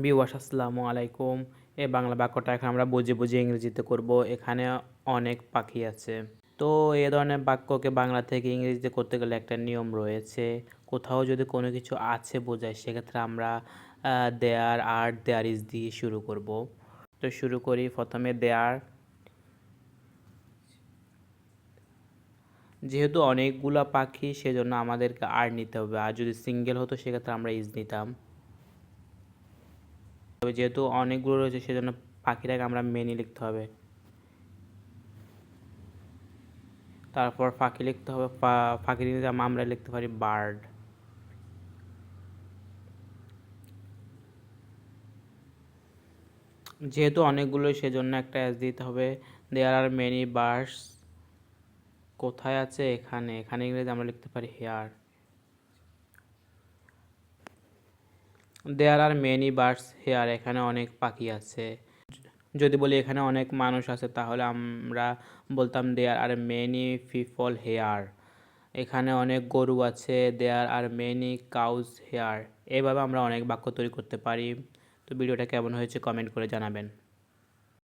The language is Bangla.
ভিউয়ার্স আসসালামু আলাইকুম। এই বাংলা বাক্যটা এখন আমরা বুঝে বুঝে ইংরেজিতে করব। এখানে অনেক পাখি আছে। তো এ ধরনের বাক্যকে বাংলা থেকে ইংরেজিতে করতে গেলে একটা নিয়ম রয়েছে। কোথাও যদি কোনো কিছু আছে বোঝায় সেক্ষেত্রে আমরা দেয়ার আর দেয়ার ইজ দিয়ে শুরু করব। তো শুরু করি প্রথমে দেয়ার। যেহেতু অনেকগুলা পাখি সেজন্য আমাদেরকে আর নিতে হবে, আর যদি সিঙ্গেল হতো সেক্ষেত্রে আমরা ইজ নিতাম। তবে যেহেতু অনেকগুলো রয়েছে সেজন্য পাখিটাকে আমরা মেনি লিখতে হবে। তারপর ফাঁকি লিখতে হবে, ফাঁকি নিতে আমরা লিখতে পারি বার্ড। যেহেতু অনেকগুলো সেজন্য একটা এস দিতে হবে। There are many birds. কোথায় আছে? এখানে। এখানে ইংরেজি আমরা লিখতে পারি here. There are many birds here. এখানে অনেক পাখি আছে। যদি বলি এখানে অনেক মানুষ আছে তাহলে আমরা বলতাম দেয়ার আর মেনি পিপল হেয়ার। এখানে অনেক গরু আছে, দেয়ার আর মেনি কাউজ হেয়ার। এইভাবে আমরা অনেক বাক্য তৈরি করতে পারি। তো ভিডিওটা কেমন হয়েছে কমেন্ট করে জানাবেন।